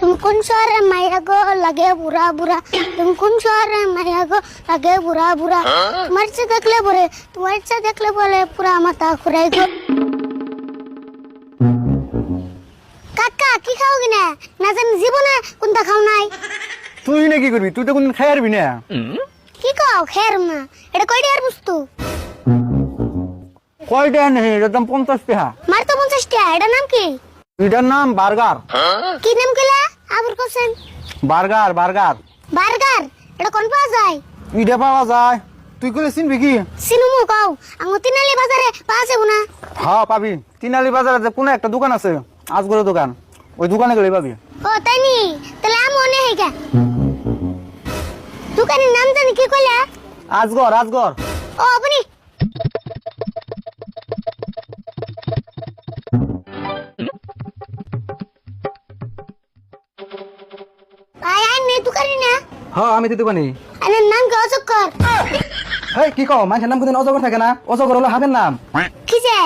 तुम कौन शहर माया गो लगे बुरा बुरा तुम कौन शहर माया गो लगे बुरा बुरा तुम्हारे से देखले बोले तुम्हारे से देखले बोले पूरा माथा खुराई गो কাকা কি খাওগি না না জানি জীবনে কোনটা খাও নাই তুই না কি করবি তুই তো কোনদিন খাই আরবি না কি খাও খের না এটা কয়টা আর বস্তু কয়টা নেই এটার দাম 50 টাকা মার তো 50 টাকা এটা নাম কি এটার নাম বার্গার কি নাম কইলা আবার কোসেন বার্গার বার্গার বার্গার এটা কোন পাওয়া যায় এটা পাওয়া যায় তুই কইলে চিনবি কি সিনুমু কাও আঙ্গো তিনালি বাজারে পাওয়া যাবে না হ্যাঁ পাবি তিনালি বাজারে যে কোন একটা দোকান আছে আজগরের দোকান ওই দোকানে গেলে পাবি ও তাই নি তাহলে আমি মনে হইগা দোকানের নাম জানি কি কইলা আজগর আজগর ও আপনি আই আই নে দোকানে না হ্যাঁ আমি তো দোকানে আরে নাম কি অজগর হেই কি কও মানুষের নাম কোনদিন অজগর থাকে না অজগর হলো হাবের নাম কি যে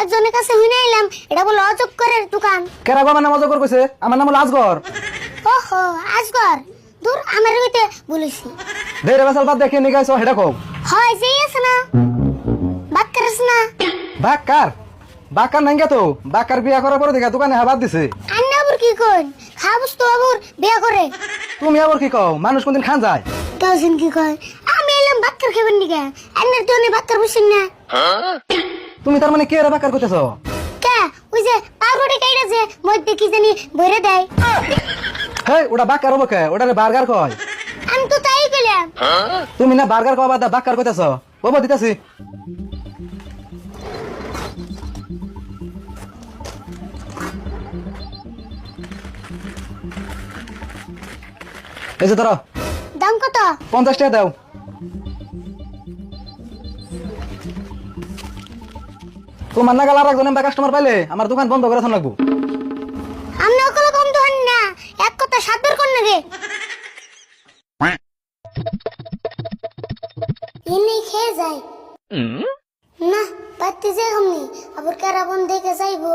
একজনের কাছে হইনা এলাম এটা বলে অজগরের দোকান কেরা গো আমার নাম অজগর কইছে আমার নাম হলো আজগর ওহো আজগর দূর আমার হইতে বলিছি দেরে বাসাল বাদ দেখে নি গাইছো হেডা কও হয় যে আছে না বাক্কারস না বাক্কার বাক্কার নাই গে তো বাক্কার বিয়া করার পরে দেখা দোকানে হাবাদ দিছে আন্না আবার কি কোন খাবস তো আবার বিয়া করে তুমি আবার কি কও মানুষ কোনদিন খান যায় কাউসিন কি কয় আমি এলাম বাক্কার খাবেন নিকা আন্নার তো নে বাক্কার বসেন না তুমি তার মানে কে রে বাক্কার কইতেছো কে ওই যে পাউরুটি কাইরা যে মধ্যে কি জানি ভরে দেয় হেই ওটা বাক্কার হবো কে ওটা বার্গার কয় আমি তো তাই কইলাম তুমি না বার্গার কও বাদা বাক্কার কইতেছো ওবো দিতাছি এই যে ধরো দাম কত 50 টাকা দাও তোমার নাগাল আর একজন কাস্টমার পাইলে আমার দোকান বন্ধ করে থান লাগবো আমি ওগুলো কম তো হন না এক কথা সাতবার কোন নাগে এমনি খেয়ে যায় না পাতি যে আমি আবার কারাবন দেখে যাইবো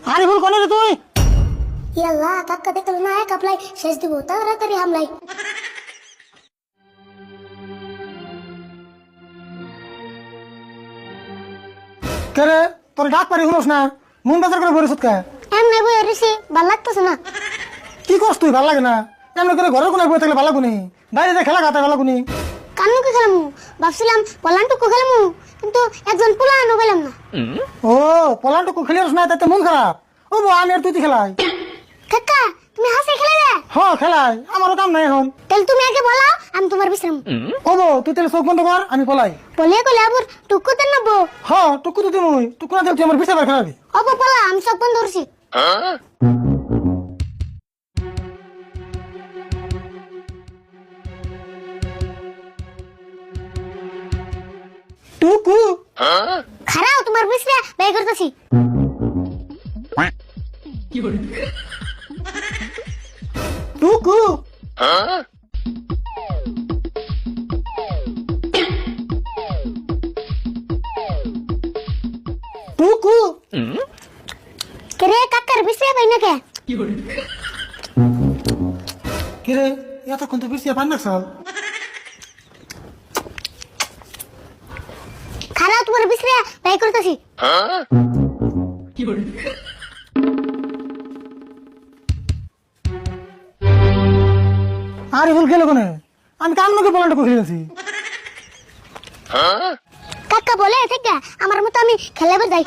আরে ভুল কোনে রে তুই ইয়াল্লাহ কাকা দেখলে না এক আপলাই শেষ দিব তাড়াতাড়ি হামলাই কেরে তোর ডাক পারি শুনোস না মন বাজার করে বরিস কে এমনি বই রিসি ভাল লাগতেছে না কি করছ তুই ভাল লাগে না এমনি করে ঘরের কোনায় বই থাকলে ভালো গুনি বাইরে যে খেলা খাতে ভালো গুনি কানু কি খেলামু ভাবছিলাম পলান্টুকু খেলামু কিন্তু একজন পোলানো পেলাম না ও পলান্টুকু খেলিস না তাতে মন খারাপ ও বো আমি আর তুই খেলাই কাকা তুমি হাসে খেলে রে হ্যাঁ খেলাই আমারও কাম নাই এখন তাহলে তুমি আগে বলাও আমি তোমার বিশ্রাম ও বো তুই তাহলে চোখ বন্ধ কর আমি পলাই বলে কলে আবার টুকু দেন না বউ হ্যাঁ টুকু তো তুই টুকু না দিলে তুই আমার বিচার খেলাবি অব পলা আমি সব বন্ধ করছি টুকু খারাও তোমার বিশ্রা বাই করতেছি টুকু টুকু কেরে কাকার বিশ্রা বাই না কে কিরে এতক্ষণ তো বেশি পান না সাল খারাও তোমার বিশ্রা বাই করতেছি আরে ভুল গেল কোনে আমি কাম লোকে পলান্টুকু খেলেছি কাকা বলে থেকে আমার মতো আমি খেলাবার যাই